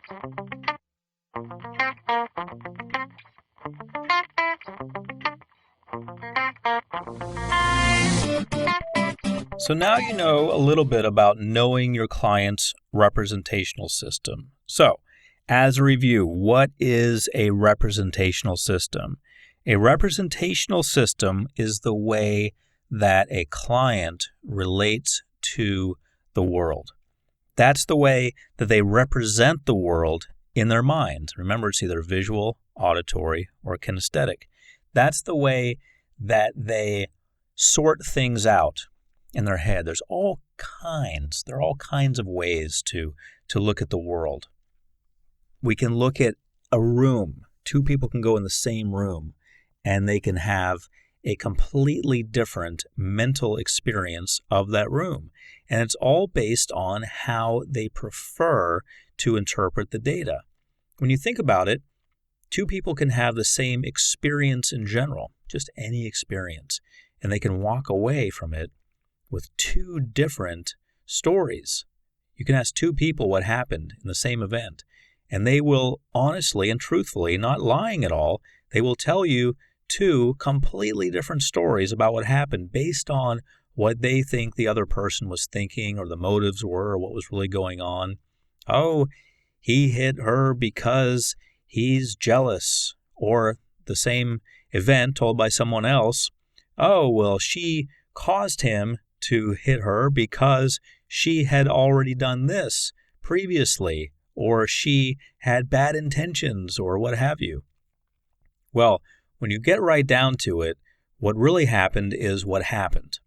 So now you know a little bit about knowing your client's representational system. So, as a review, what is a representational system? A representational system is the way that a client relates to the world. That's the way that they represent the world in their mind. Remember, it's either visual, auditory, or kinesthetic. That's the way that they sort things out in their head. There are all kinds of ways to look at the world. We can look at a room. Two people can go in the same room and they can have a completely different mental experience of that room. And it's all based on how they prefer to interpret the data. When you think about it, two people can have the same experience in general, just any experience, and they can walk away from it with two different stories. You can ask two people what happened in the same event, and they will honestly and truthfully, not lying at all, they will tell you two completely different stories about what happened based on what they think the other person was thinking or the motives were or what was really going on. Oh, he hit her because he's jealous. Or the same event told by someone else. Oh, well, she caused him to hit her because she had already done this previously, or she had bad intentions, or what have you. Well, when you get right down to it, what really happened is what happened.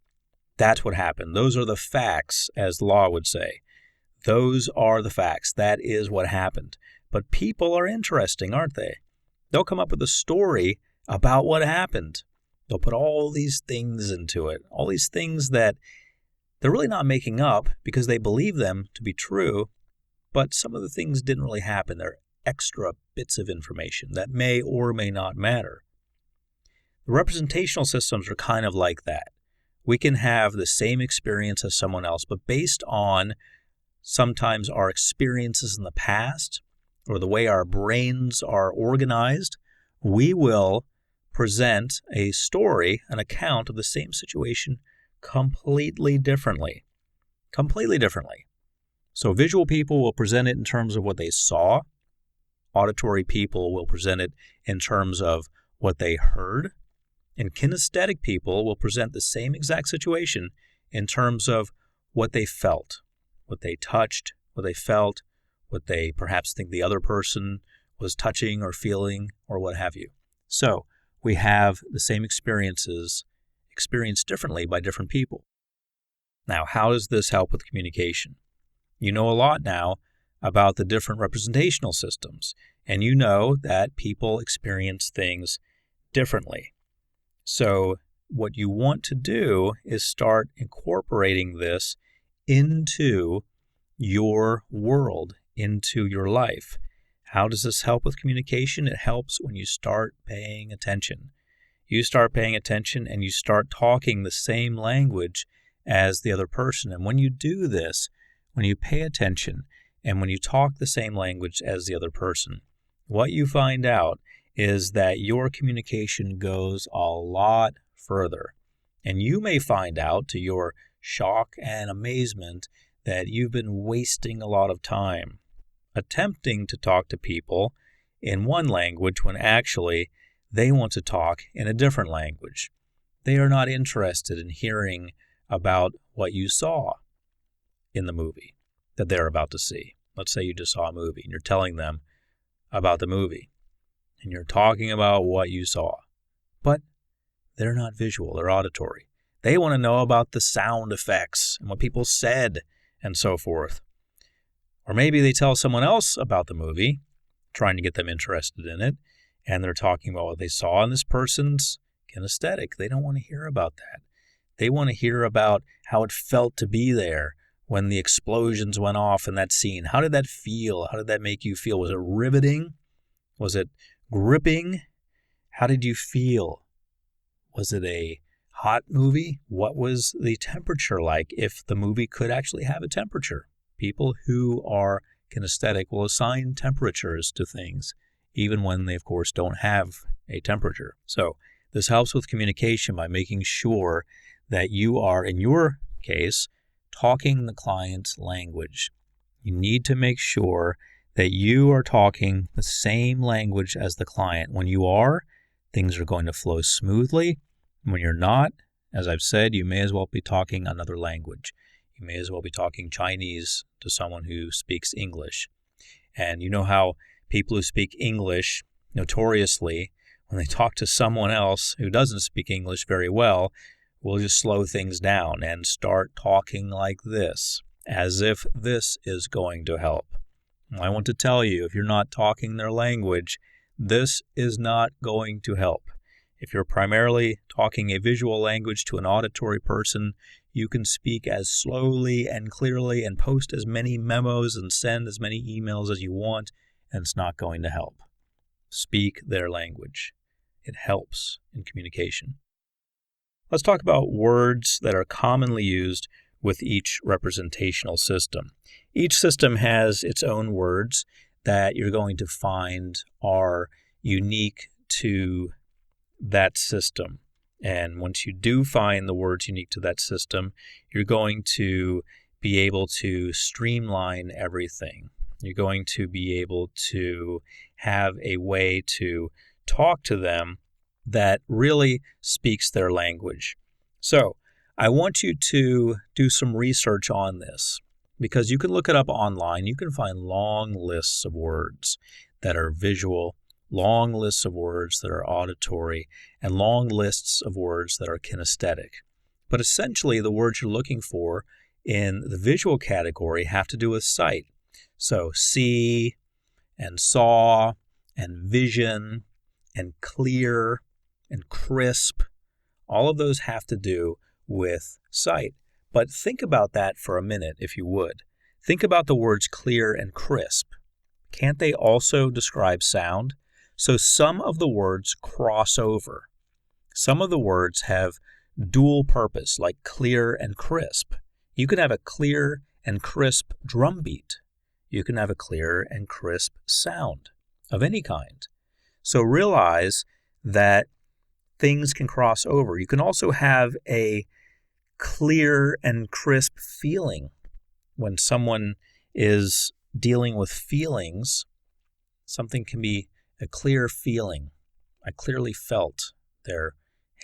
That's what happened. Those are the facts, as the law would say. Those are the facts. That is what happened. But people are interesting, aren't they? They'll come up with a story about what happened. They'll put all these things into it, all these things that they're really not making up because they believe them to be true, but some of the things didn't really happen. They're extra bits of information that may or may not matter. The representational systems are kind of like that. We can have the same experience as someone else, but based on sometimes our experiences in the past or the way our brains are organized, we will present a story, an account of the same situation completely differently. Completely differently. So visual people will present it in terms of what they saw. Auditory people will present it in terms of what they heard. And kinesthetic people will present the same exact situation in terms of what they felt, what they touched, what they felt, what they perhaps think the other person was touching or feeling or what have you. So we have the same experiences experienced differently by different people. Now, how does this help with communication? You know a lot now about the different representational systems, and you know that people experience things differently. So what you want to do is start incorporating this into your world, into your life. How does this help with communication? It helps when you start paying attention. You start paying attention and you start talking the same language as the other person. And when you do this, when you pay attention and when you talk the same language as the other person, what you find out is that your communication goes a lot further. And you may find out, to your shock and amazement, that you've been wasting a lot of time attempting to talk to people in one language when actually they want to talk in a different language. They are not interested in hearing about what you saw in the movie that they're about to see. Let's say you just saw a movie and you're telling them about the movie and you're talking about what you saw. But they're not visual, they're auditory. They want to know about the sound effects and what people said and so forth. Or maybe they tell someone else about the movie, trying to get them interested in it, and they're talking about what they saw, and this person's kinesthetic. They don't want to hear about that. They want to hear about how it felt to be there when the explosions went off in that scene. How did that feel? How did that make you feel? Was it riveting? Was it gripping? How did you feel? Was it a hot movie? What was the temperature like if the movie could actually have a temperature? People who are Kinesthetic will assign temperatures to things, even when they, of course, don't have a temperature. So this helps with communication by making sure that you are, in your case, talking the client's language. You need to make sure that you are talking the same language as the client. When you are, things are going to flow smoothly. When you're not, as I've said, you may as well be talking another language. You may as well be talking Chinese to someone who speaks English. And you know how people who speak English, notoriously, when they talk to someone else who doesn't speak English very well, will just slow things down and start talking like this, as if this is going to help. I want to tell you, if you're not talking their language, this is not going to help. If you're primarily talking a visual language to an auditory person, you can speak as slowly and clearly and post as many memos and send as many emails as you want, and it's not going to help. Speak their language. It helps in communication. Let's talk about words that are commonly used with each representational system. Each system has its own words that you're going to find are unique to that system. And once you do find the words unique to that system, you're going to be able to streamline everything. You're going to be able to have a way to talk to them that really speaks their language. So I want you to do some research on this, because you can look it up online. You can find long lists of words that are visual, long lists of words that are auditory, and long lists of words that are kinesthetic. But essentially, the words you're looking for in the visual category have to do with sight. So see and saw and vision and clear and crisp, all of those have to do with sight. But think about that for a minute, if you would. Think about the words clear and crisp. Can't they also describe sound? So some of the words cross over. Some of the words have dual purpose, like clear and crisp. You can have a clear and crisp drum beat. You can have a clear and crisp sound of any kind. So realize that things can cross over. You can also have a clear and crisp feeling. When someone is dealing with feelings, something can be a clear feeling. I clearly felt their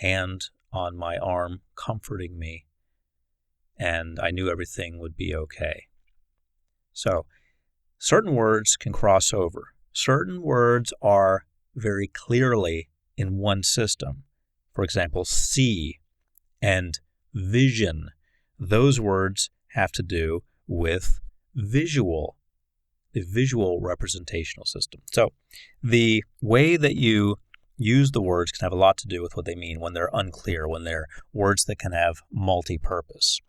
hand on my arm comforting me, and I knew everything would be okay. So, certain words can cross over. Certain words are very clearly in one system. For example, see and vision. Those words have to do with visual, the visual representational system. So the way that you use the words can have a lot to do with what they mean when they're unclear, when they're words that can have multi-purpose.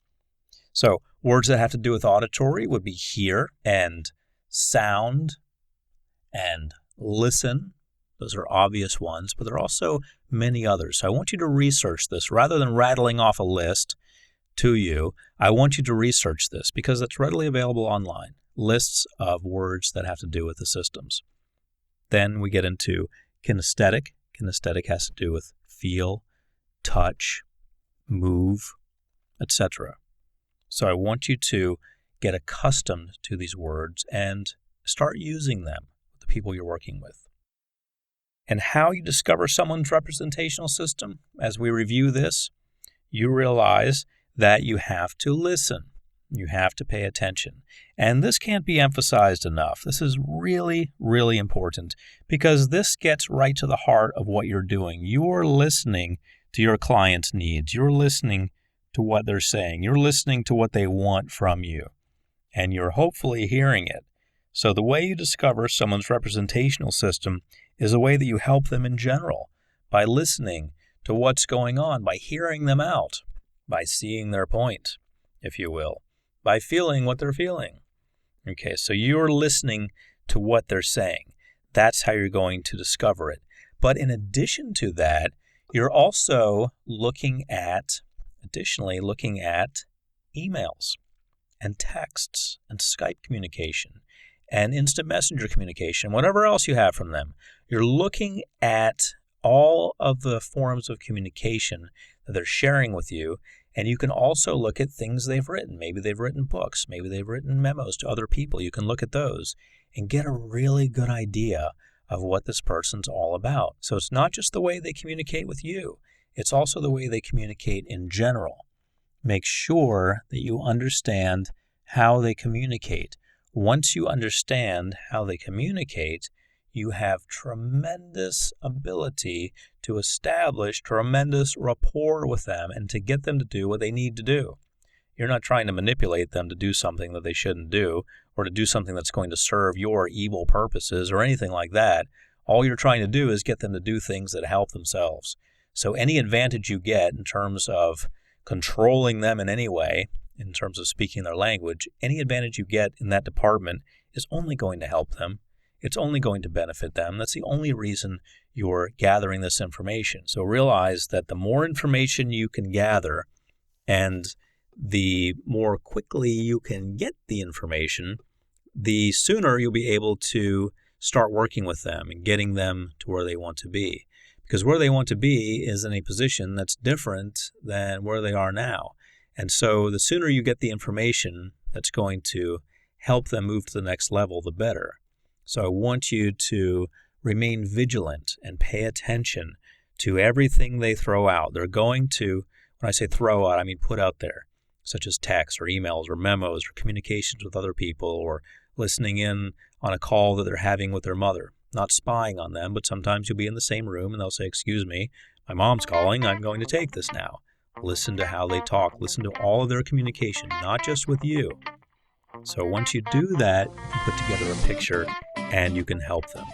So words that have to do with auditory would be hear and sound and listen. Those are obvious ones, but there are also many others. So I want you to research this. Rather than rattling off a list to you, I want you to research this because it's readily available online. Lists of words that have to do with the systems. Then we get into kinesthetic. Kinesthetic has to do with feel, touch, move, etc. So I want you to get accustomed to these words and start using them with the people you're working with. And how you discover someone's representational system, as we review this, you realize that you have to listen. You have to pay attention. And this can't be emphasized enough. This is really, really important because this gets right to the heart of what you're doing. You're listening to your client's needs. You're listening to what they're saying. You're listening to what they want from you. And you're hopefully hearing it. So the way you discover someone's representational system is a way that you help them in general, by listening to what's going on, by hearing them out, by seeing their point, if you will, by feeling what they're feeling. Okay, so you're listening to what they're saying. That's how you're going to discover it. But in addition to that, you're also looking at emails and texts and Skype communication and instant messenger communication, whatever else you have from them. You're looking at all of the forms of communication that they're sharing with you, and you can also look at things they've written. Maybe they've written books, maybe they've written memos to other people. You can look at those and get a really good idea of what this person's all about. So it's not just the way they communicate with you, it's also the way they communicate in general. Make sure that you understand how they communicate. Once you understand how they communicate, you have tremendous ability to establish tremendous rapport with them and to get them to do what they need to do. You're not trying to manipulate them to do something that they shouldn't do or to do something that's going to serve your evil purposes or anything like that. All you're trying to do is get them to do things that help themselves. So any advantage you get in terms of controlling them in any way, in terms of speaking their language, any advantage you get in that department is only going to help them. It's only going to benefit them. That's the only reason you're gathering this information. So realize that the more information you can gather and the more quickly you can get the information, the sooner you'll be able to start working with them and getting them to where they want to be. Because where they want to be is in a position that's different than where they are now. And so the sooner you get the information that's going to help them move to the next level, the better. So I want you to remain vigilant and pay attention to everything they throw out. They're going to, when I say throw out, I mean put out there, such as texts or emails or memos or communications with other people or listening in on a call that they're having with their mother. Not spying on them, but sometimes you'll be in the same room and they'll say, "Excuse me, my mom's calling, I'm going to take this now." Listen to how they talk. Listen to all of their communication, not just with you. So once you do that, you can put together a picture and you can help them.